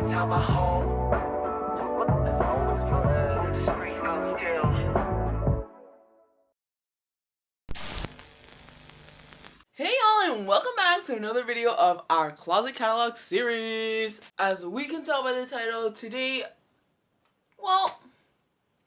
tell my home. It's always for street no skill. Hey y'all, and welcome back to another video of our closet catalog series. As we can tell by the title, today, well,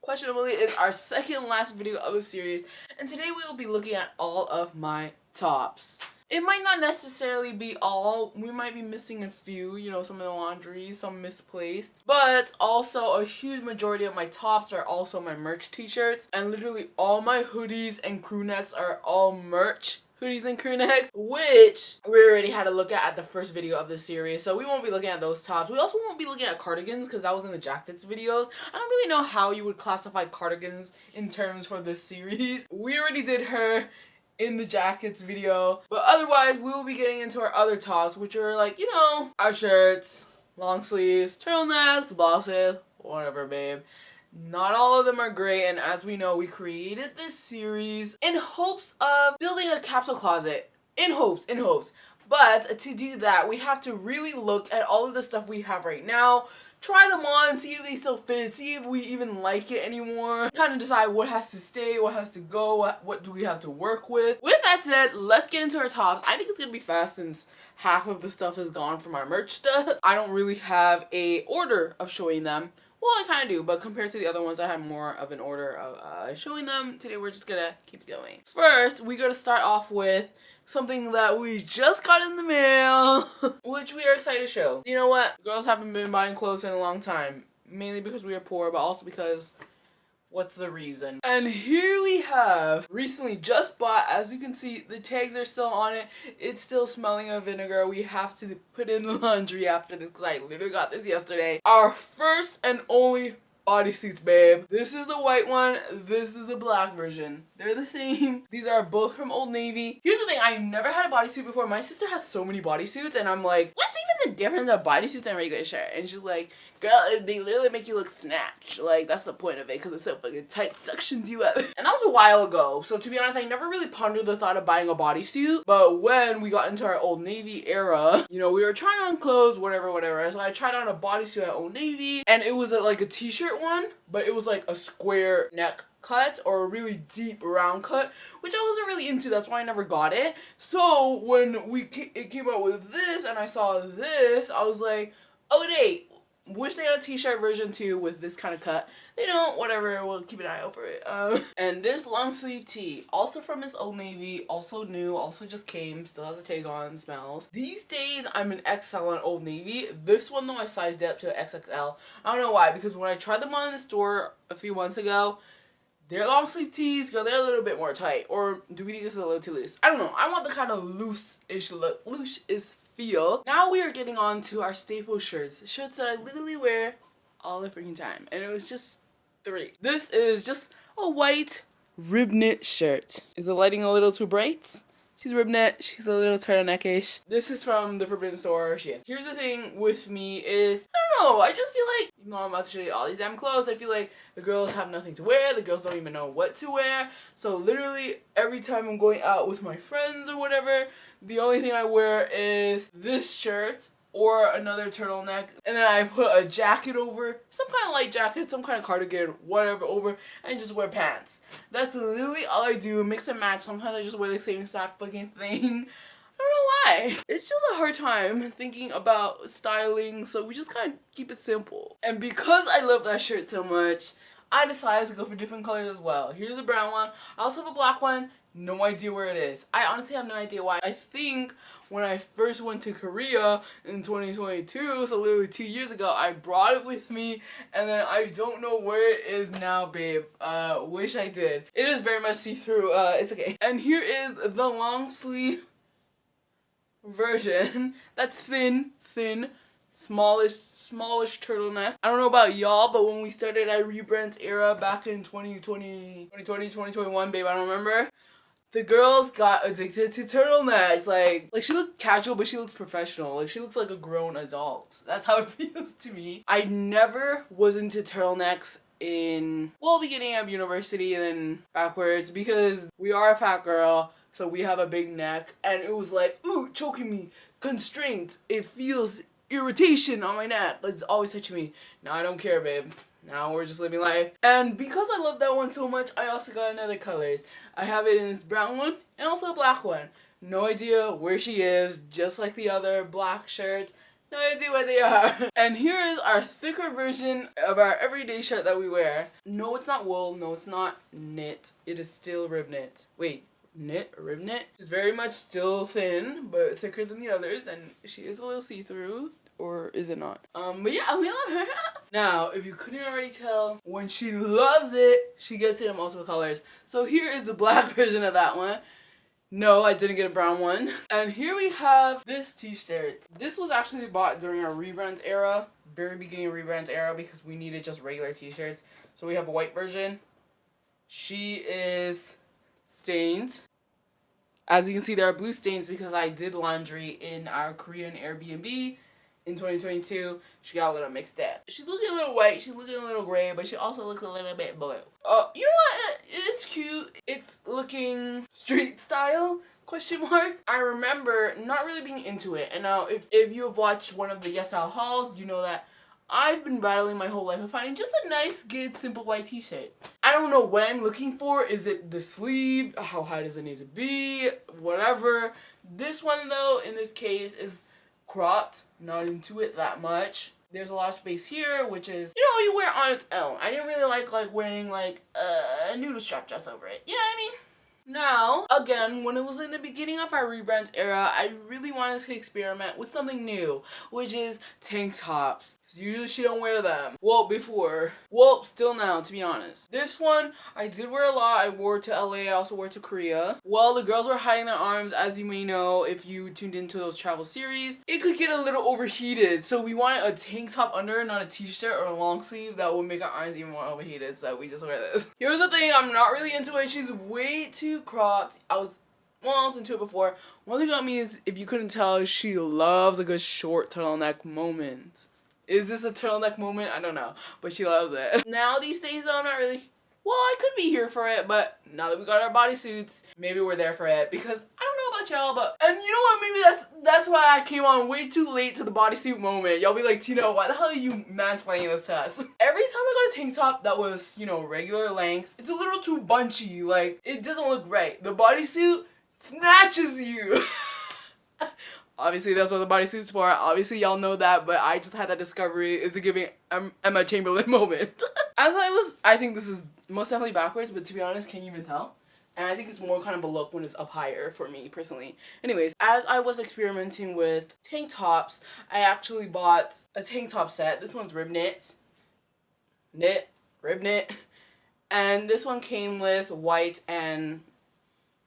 questionably is our second last video of the series, and today we will be looking at all of my tops. It might not necessarily be all, we might be missing a few, you know, some of the laundry, some misplaced, but also a huge majority of my tops are also my merch t-shirts, and literally all my hoodies and crew necks are all merch hoodies and crew necks, which we already had a look at the first video of this series, so we won't be looking at those tops. We also won't be looking at cardigans because that was in the jackets videos. I don't really know how you would classify cardigans in terms for this series. We already did her in the jackets video, but otherwise we will be getting into our other tops, which are like, you know, our shirts, long sleeves, turtlenecks, blouses, whatever, babe. Not all of them are great, and as we know, we created this series in hopes of building a capsule closet. In hopes. But to do that, we have to really look at all of the stuff we have right now, try them on, see if they still fit, see if we even like it anymore, kind of decide what has to stay, what has to go, what do we have to work with. With that said, let's get into our tops. I think it's gonna be fast since half of the stuff is gone from our merch stuff. I don't really have a order of showing them. Well, I kind of do, but compared to the other ones, I had more of an order of showing them. Today, we're just gonna keep it going. First, we gotta start off with something that we just got in the mail, which we are excited to show. You know what? Girls haven't been buying clothes in a long time, mainly because we are poor, but also because what's the reason? And here we have recently just bought, as you can see, the tags are still on it. It's still smelling of vinegar. We have to put in the laundry after this because I literally got this yesterday. Our first and only bodysuits, babe. This is the white one. This is the black version. They're the same. These are both from Old Navy. Here's the thing. I've never had a bodysuit before. My sister has so many bodysuits, and I'm like, what's even the difference of bodysuits and regular shirt? And she's like, girl, they literally make you look snatched. Like, that's the point of it, because it's so fucking tight suctions you up. And that was a while ago. So to be honest, I never really pondered the thought of buying a bodysuit. But when we got into our Old Navy era, you know, we were trying on clothes, whatever. So I tried on a bodysuit at Old Navy, and it was like a t-shirt one, but it was like a square neck cut or a really deep round cut, which I wasn't really into. That's why I never got it. So when it came out with this and I saw this, I was like, oh wait, wish they had a t-shirt version too with this kind of cut. They don't, whatever, we'll keep an eye out for it. And this long sleeve tee, also from Miss Old Navy, also new, also just came, still has a tag on, smells. These days, I'm an XL on Old Navy. This one though, I sized it up to XXL. I don't know why, because when I tried them on in the store a few months ago, their long sleeve tees, girl, they're a little bit more tight. Or do we think this is a little too loose? I don't know. I want the kind of loose-ish look, loose-ish feel. Now we are getting on to our staple shirts. Shirts that I literally wear all the freaking time. And it was just 3. This is just a white rib knit shirt. Is the lighting a little too bright? She's rib knit. She's a little turtleneck-ish. This is from the Forbidden Store. Here's the thing with me is, I don't know, I just feel like, even though I'm about to show you all these damn clothes, I feel like the girls have nothing to wear. The girls don't even know what to wear. So literally every time I'm going out with my friends or whatever, the only thing I wear is this shirt or another turtleneck, and then I put a jacket over, some kind of light jacket, some kind of cardigan, whatever over, and just wear pants. That's literally all I do, mix and match. Sometimes I just wear the same exact fucking thing. I don't know why. It's just a hard time thinking about styling, so we just kind of keep it simple. And because I love that shirt so much, I decided to go for different colors as well. Here's a brown one. I also have a black one. No idea where it is. I honestly have no idea why. I think when I first went to Korea in 2022, so literally 2 years ago, I brought it with me, and then I don't know where it is now, babe. Wish I did. It is very much see-through. It's okay. And here is the long sleeve version. That's thin, smallish turtleneck. I don't know about y'all, but when we started our rebrand era back in 2021, babe, I don't remember. The girls got addicted to turtlenecks. Like she looked casual, but she looks professional. Like she looks like a grown adult. That's how it feels to me. I never was into turtlenecks in, well, beginning of university and then backwards, because we are a fat girl, so we have a big neck, and it was like, ooh, choking me, constrained. It feels irritation on my neck. It's always touching me. Now I don't care, babe. Now we're just living life. And because I love that one so much, I also got another colors. I have it in this brown one and also a black one. No idea where she is, just like the other black shirts. No idea where they are. And here is our thicker version of our everyday shirt that we wear. No, it's not wool. No, it's not knit. It is still rib knit. Wait, knit or rib knit? It's very much still thin, but thicker than the others. And she is a little see-through. Or is it not? But yeah, we love her. Now, if you couldn't already tell, when she loves it, she gets it in multiple colors. So here is the black version of that one. No, I didn't get a brown one. And here we have this t-shirt. This was actually bought during our rebrands era, very beginning rebrands era, because we needed just regular t-shirts. So we have a white version. She is stained. As you can see, there are blue stains because I did laundry in our Korean Airbnb. In 2022, she got a little mixed up. She's looking a little white, she's looking a little gray, but she also looks a little bit blue. You know what? It's cute. It's looking street style, question mark. I remember not really being into it. And now, if you have watched one of the yall hauls, you know that I've been battling my whole life of finding just a nice, good, simple white t-shirt. I don't know what I'm looking for. Is it the sleeve? How high does it need to be? Whatever. This one, though, in this case, is cropped, not into it that much. There's a lot of space here, which is, you know, you wear on its own. I didn't really like wearing like a noodle strap dress over it. You know what I mean? Now, again, when it was in the beginning of our rebrands era, I really wanted to experiment with something new, which is tank tops. Usually she don't wear them. Well, before. Well, still now, to be honest. This one, I did wear a lot. I wore to LA, I also wore to Korea. Well, the girls were hiding their arms, as you may know, if you tuned into those travel series. It could get a little overheated, so we wanted a tank top under, not a t-shirt or a long sleeve that would make our arms even more overheated, so we just wear this. Here's the thing, I'm not really into it. She's way too cropped. I was into it before. One thing about me is, if you couldn't tell, she loves a good short turtleneck moment. Is this a turtleneck moment? I don't know, but she loves it. Now these days, though, I'm not really. Well, I could be here for it, but now that we got our bodysuits, maybe we're there for it, because I don't know about y'all, but, and you know what, maybe that's why I came on way too late to the bodysuit moment. Y'all be like, Tina, why the hell are you mansplaining this to us? Every time I got a tank top that was, you know, regular length, it's a little too bunchy, like, it doesn't look right. The bodysuit snatches you. Obviously, that's what the bodysuit's for. Obviously, y'all know that, but I just had that discovery. Is it giving Emma Chamberlain moment? I think this is most definitely backwards, but to be honest, can you even tell? And I think it's more kind of a look when it's up higher for me, personally. Anyways, as I was experimenting with tank tops, I actually bought a tank top set. This one's rib knit. Rib knit. And this one came with white and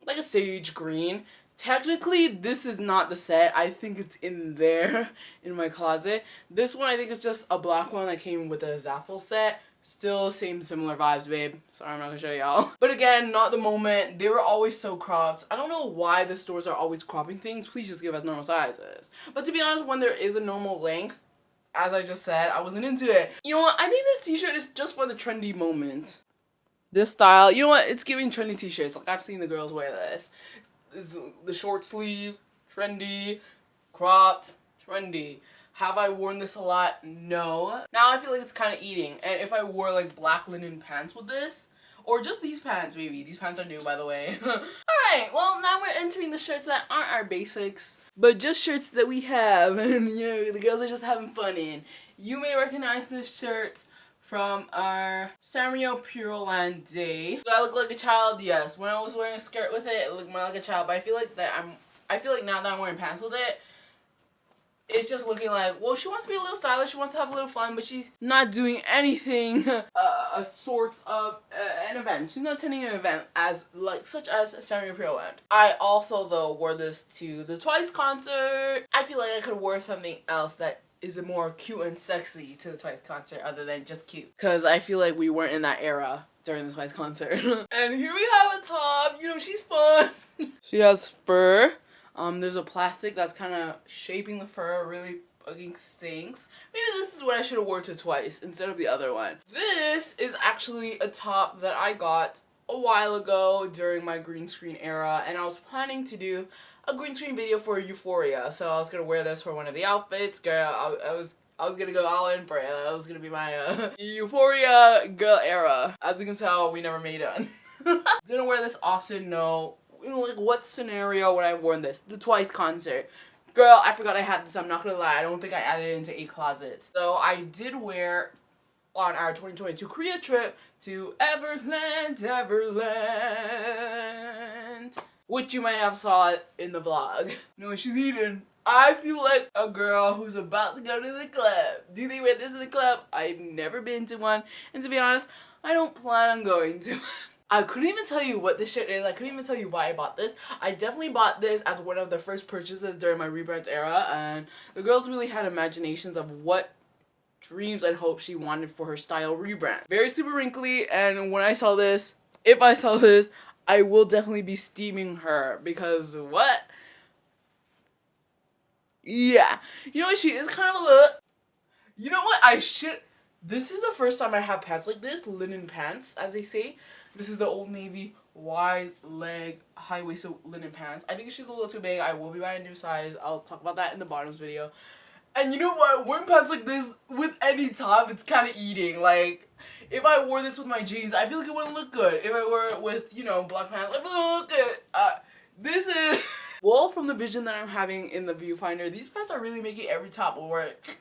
like a sage green. Technically, this is not the set. I think it's in there in my closet. This one, I think, is just a black one that came with a Zaffle set. Still same similar vibes, babe. Sorry, I'm not gonna show y'all. But again, not the moment. They were always so cropped. I don't know why the stores are always cropping things. Please just give us normal sizes. But to be honest, when there is a normal length, as I just said, I wasn't into it. You know what? I think this t-shirt is just for the trendy moment. This style, you know what? It's giving trendy t-shirts. Like, I've seen the girls wear this. This is the short sleeve, trendy, cropped, trendy. Have I worn this a lot? No. Now I feel like it's kind of eating. And if I wore like black linen pants with this, or just these pants maybe. These pants are new, by the way. Alright, well now we're entering the shirts that aren't our basics, but just shirts that we have and you know, the girls are just having fun in. You may recognize this shirt from our Sanrio Pure Land day. Do I look like a child? Yes. When I was wearing a skirt with it, it looked more like a child. But I feel like now that I'm wearing pants with it, it's just looking like, well, she wants to be a little stylish, she wants to have a little fun, but she's not doing anything a sort of an event. She's not attending an event such as Sanrio Pure Land. I also though wore this to the Twice concert. I feel like I could have worn something else that is more cute and sexy to the Twice concert other than just cute. Because I feel like we weren't in that era during the Twice concert. And here we have a top. You know, she's fun. She has fur. There's a plastic that's kind of shaping the fur. Really fucking stinks. Maybe this is what I should have worn to Twice instead of the other one. This is actually a top that I got a while ago during my green screen era. And I was planning to do a green screen video for Euphoria, so I was gonna wear this for one of the outfits. Girl, I was gonna go all in for it. That was gonna be my Euphoria girl era. As you can tell, we never made it. Didn't wear this often, no. Like, what scenario would I have worn this? The Twice concert. Girl, I forgot I had this, I'm not gonna lie. I don't think I added it into a closet. So I did wear on our 2022 Korea trip to Everland, which you might have saw it in the vlog. You know what she's eating? I feel like a girl who's about to go to the club. Do they wear this in the club? I've never been to one, and to be honest, I don't plan on going to one. I couldn't even tell you what this shit is. I couldn't even tell you why I bought this. I definitely bought this as one of the first purchases during my rebrand era, and the girls really had imaginations of what dreams and hopes she wanted for her style rebrand. Very super wrinkly, and when I saw this, if I saw this, I will definitely be steaming her, because what? Yeah. You know what, she is kind of a look. You know what, this is the first time I have pants like this, linen pants, as they say. This is the Old Navy wide leg high-waisted linen pants. I think she's a little too big. I will be buying a new size. I'll talk about that in the bottoms video. And you know what? Wearing pants like this with any top, it's kind of eating. Like, if I wore this with my jeans, I feel like it wouldn't look good. If I wore it with, you know, black pants, it wouldn't look good. This is... Well, from the vision that I'm having in the viewfinder, these pants are really making every top work.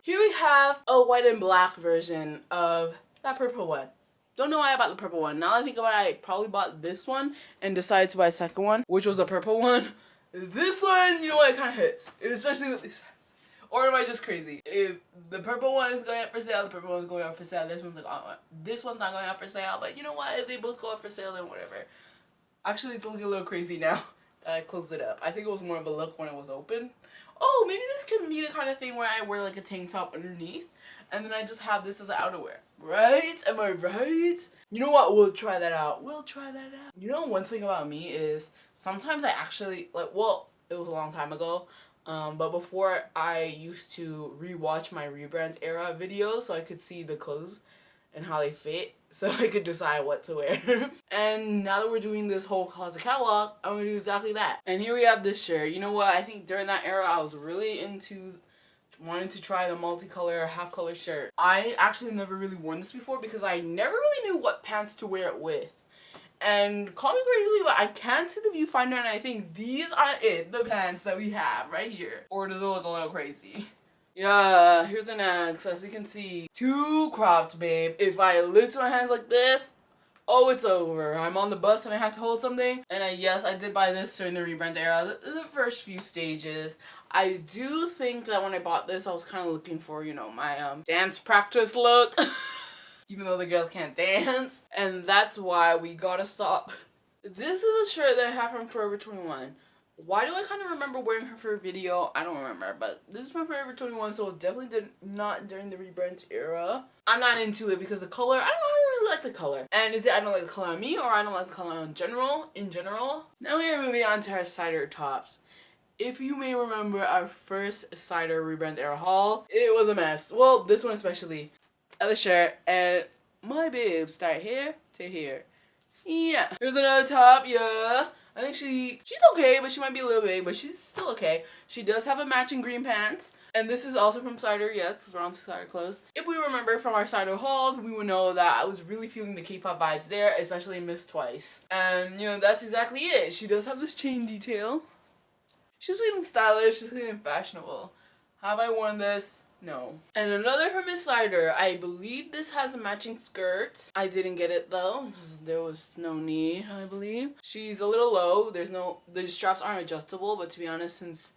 Here we have a white and black version of that purple one. Don't know why I bought the purple one. Now that I think about it, I probably bought this one and decided to buy a second one, which was the purple one. This one, you know what, it kind of hits. Especially with these pants. Or am I just crazy? If the purple one is going up for sale, the purple one is going up for sale. This one's like, oh, this one's not going up for sale. But you know what? If they both go up for sale, then whatever. Actually, it's looking a little crazy now that I closed it up. I think it was more of a look when it was open. Oh, maybe this can be the kind of thing where I wear like a tank top underneath, and then I just have this as an outerwear. Right? Am I right? You know what? We'll try that out. We'll try that out. You know, one thing about me is sometimes I actually, like, well, it was a long time ago, but before I used to rewatch my rebrand era videos so I could see the clothes and how they fit so I could decide what to wear. And now that we're doing this whole closet catalog, I'm gonna do exactly that. And here we have this shirt. You know what? I think during that era I was really into wanting to try the multicolor half color shirt. I actually never really worn this before because I never really knew what pants to wear it with. And call me crazy, but I can see the viewfinder and I think these are the pants that we have right here. Or does it look a little crazy? Yeah, here's an axe. As you can see, too cropped, babe. If I lift my hands like this, oh, it's over. I'm on the bus and I have to hold something. And yes, I did buy this during the rebrand era, the first few stages. I do think that when I bought this, I was kind of looking for, you know, my dance practice look. Even though the girls can't dance. And that's why we gotta stop. This is a shirt that I have from Forever 21. Why do I kind of remember wearing her for a video? I don't remember, but this is from Forever 21, so it definitely not during the rebrand era. I'm not into it because the color, I don't really like the color. And is it I don't like the color on me or I don't like the color in general? Now we are moving on to our cider tops. If you may remember our first cider rebrand era haul, it was a mess. Well, this one especially. The shirt and my boobs start here to here. Yeah. Here's another top, yeah. I think she's okay, but she might be a little big, but she's still okay. She does have a matching green pants. And this is also from cider, yes, because we're on cider clothes. If we remember from our cider hauls, we would know that I was really feeling the K-pop vibes there, especially in Miss Twice. And, you know, that's exactly it. She does have this chain detail. She's feeling stylish, she's feeling fashionable. Have I worn this? No. And another from Miss Cider. I believe this has a matching skirt. I didn't get it though, because there was no need, I believe. She's a little low. The straps aren't adjustable, but to be honest, since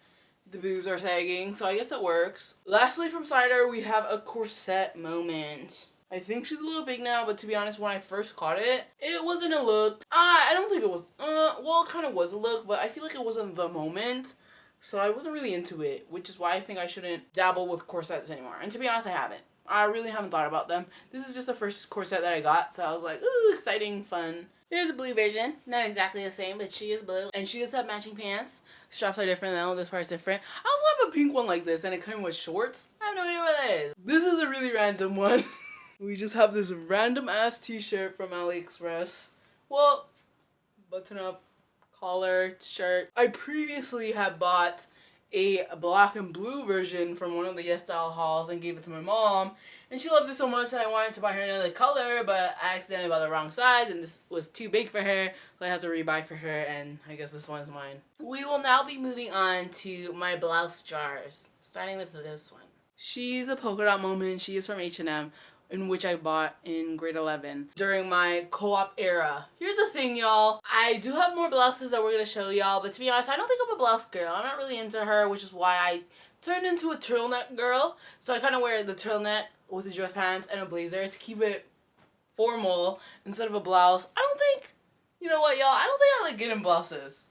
the boobs are sagging, so I guess it works. Lastly from Cider, we have a corset moment. I think she's a little big now, but to be honest, when I first caught it, it wasn't a look. I don't think it was, well, it kind of was a look, but I feel like it wasn't the moment. So I wasn't really into it, which is why I think I shouldn't dabble with corsets anymore. And to be honest, I haven't. I really haven't thought about them. This is just the first corset that I got, so I was like, ooh, exciting, fun. Here's a blue version. Not exactly the same, but she is blue. And she does have matching pants. Straps are different though, this part's different. I also have a pink one like this, and it came with shorts. I have no idea what that is. This is a really random one. We just have this random ass t-shirt from AliExpress. Well, button up collar shirt. I previously had bought a black and blue version from one of the Yes Style hauls and gave it to my mom, and she loved it so much that I wanted to buy her another color, but I accidentally bought the wrong size and this was too big for her, so I had to rebuy for her, and I guess this one's mine. We will now be moving on to my blouse jars, starting with this one. She's a polka dot moment. She is from H&M, in which I bought in grade 11 during my co-op era. Here's the thing, y'all. I do have more blouses that we're gonna show y'all, but to be honest, I don't think I'm a blouse girl. I'm not really into her, which is why I turned into a turtleneck girl. So I kind of wear the turtleneck with the dress pants and a blazer to keep it formal instead of a blouse. I don't think, you know what, y'all? I don't think I like getting blouses.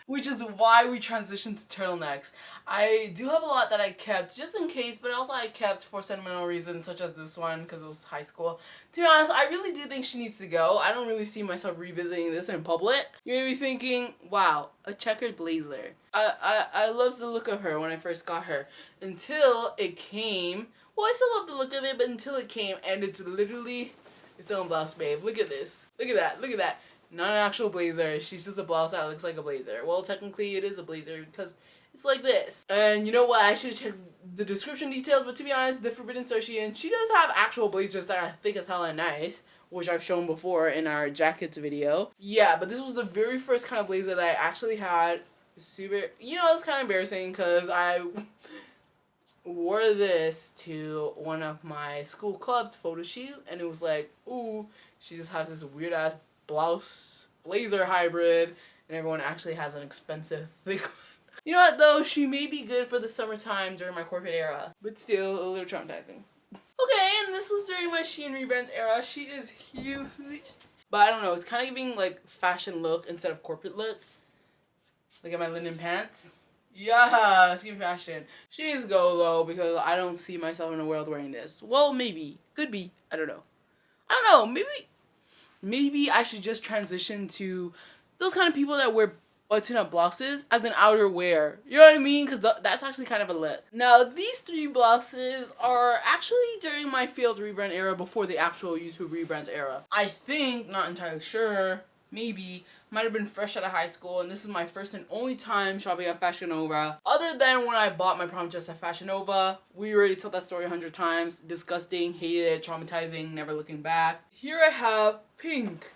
Which is why we transitioned to turtlenecks. I do have a lot that I kept just in case, but also I kept for sentimental reasons, such as this one because it was high school. To be honest, I really do think she needs to go. I don't really see myself revisiting this in public. You may be thinking, wow, a checkered blazer. I loved the look of her when I first got her. Until it came, well, I still love the look of it, but until it came, and it's literally its own blouse, babe. Look at this. Look at that. Look at that. Not an actual blazer. She's just a blouse that looks like a blazer. Well, technically it is a blazer because it's like this. And you know what? I should check the description details, but to be honest, the Forbidden Association, she does have actual blazers that I think is hella nice, which I've shown before in our jackets video. Yeah, but this was the very first kind of blazer that I actually had. Super, you know, it's kind of embarrassing because I wore this to one of my school club's photo shoot, and it was like, ooh, she just has this weird ass blouse blazer hybrid, and everyone actually has an expensive thick one. You know what though, she may be good for the summertime during my corporate era, but still a little traumatizing. Okay, and this was during my Shein rebrand era. She is huge, but I don't know, it's kind of giving like fashion look instead of corporate look. Look at my linen pants. Yeah, it's giving fashion. She needs to go though because I don't see myself in the world wearing this. Well, maybe, could be, I don't know. Maybe I should just transition to those kind of people that wear button-up blouses as an outerwear. You know what I mean? Because that's actually kind of a look. Now, these three blouses are actually during my failed rebrand era before the actual YouTube rebrand era. I think, not entirely sure, maybe, might have been fresh out of high school, and this is my first and only time shopping at Fashion Nova. Other than when I bought my prom dress at Fashion Nova, we already told that story 100 times. Disgusting, hated it, traumatizing, never looking back. Here I have pink,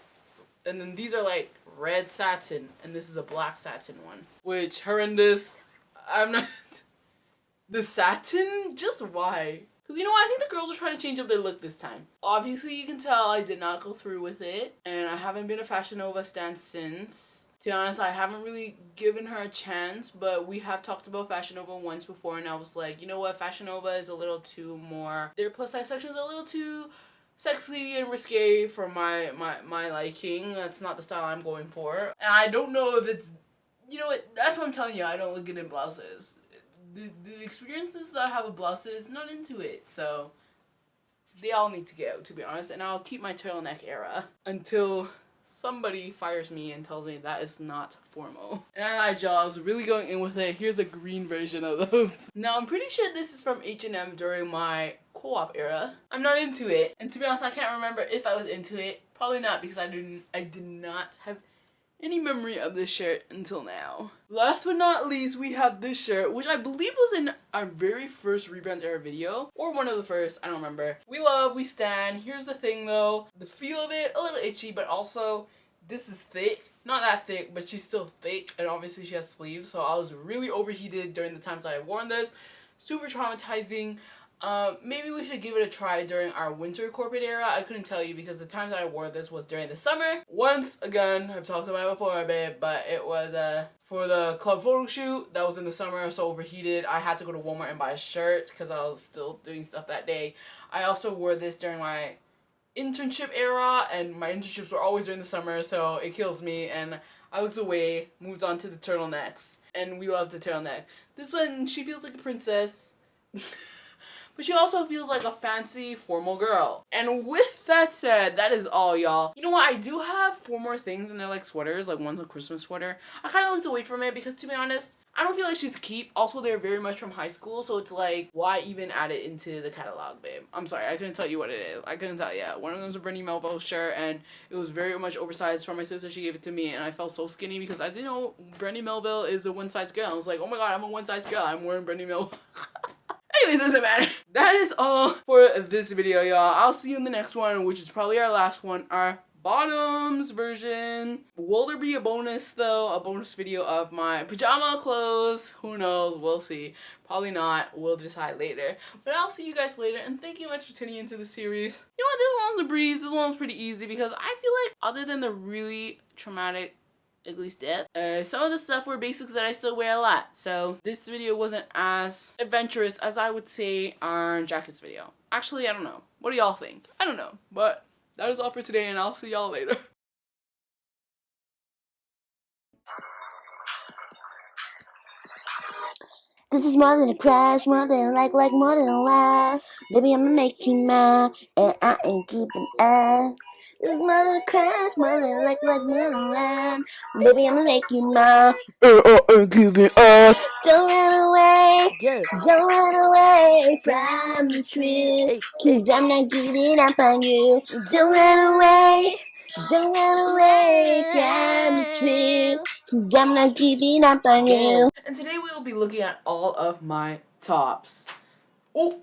and then these are like red satin, and this is a black satin one, which horrendous. I'm not the satin, just why? Because you know what, I think the girls are trying to change up their look this time. Obviously you can tell I did not go through with it, and I haven't been a Fashion Nova stan since. To be honest, I haven't really given her a chance, but we have talked about Fashion Nova once before, and I was like, you know what, Fashion Nova is a little too more, their plus size section is a little too sexy and risque for my liking. That's not the style I'm going for. And I don't know if it's, you know what, that's what I'm telling you, I don't look good in blouses. The experiences that I have with blouses, not into it, so they all need to go, to be honest, and I'll keep my turtleneck era until somebody fires me and tells me that is not formal. And I lied, y'all, I was really going in with it. Here's a green version of those. Now, I'm pretty sure this is from H&M during my co-op era. I'm not into it, and to be honest, I can't remember if I was into it. Probably not, because I did not have any memory of this shirt until now. Last but not least, we have this shirt, which I believe was in our very first rebrand era video, or one of the first, I don't remember. We love, we stan. Here's the thing though, the feel of it, a little itchy, but also this is thick. Not that thick, but she's still thick, and obviously she has sleeves, so I was really overheated during the times that I worn this. Super traumatizing. Maybe we should give it a try during our winter corporate era. I couldn't tell you because the times that I wore this was during the summer. Once again, I've talked about it before a bit, but it was for the club photo shoot that was in the summer, so overheated. I had to go to Walmart and buy a shirt because I was still doing stuff that day. I also wore this during my internship era, and my internships were always during the summer, so it kills me, and I looked away, moved on to the turtlenecks, and we love the turtleneck. This one, she feels like a princess. but she also feels like a fancy formal girl. And with that said, that is all, y'all. You know what? I do have 4 more things, and they're like sweaters. Like one's a Christmas sweater. I kind of like to wait from it because, to be honest, I don't feel like she's a keep. Also, they're very much from high school, so it's like, why even add it into the catalog, babe? I'm sorry, I couldn't tell you what it is. I couldn't tell you. One of them's a Brandy Melville shirt, and it was very much oversized from my sister. She gave it to me, and I felt so skinny because, as you know, Brandy Melville is a one-size girl. I was like, oh my god, I'm a one-size girl. I'm wearing Brandy Melville. Anyways, doesn't matter. That is all for this video, y'all. I'll see you in the next one, which is probably our last one, our bottoms version. Will there be a bonus though? A bonus video of my pajama clothes? Who knows? We'll see. Probably not. We'll decide later. But I'll see you guys later, and thank you much for tuning into the series. You know what? This one's a breeze. This one's pretty easy because I feel like, other than the really traumatic ugly step, some of the stuff were basics that I still wear a lot. So this video wasn't as adventurous as I would say our jackets video. Actually, I don't know. What do y'all think? I don't know. But that is all for today, and I'll see y'all later. This is more than a crash, more than a like, more than a laugh. Baby, I'ma make you mine, and I ain't keeping ass. This is more than a crash, more than a like, more than a laugh. Baby, I'ma make you mine, and I ain't giving up. Don't run away, don't run away from the truth, 'cause I'm not giving up on you. Don't run away, don't run away from the truth, 'cause I'm not giving up on you. And today we will be looking at all of my tops. Oh!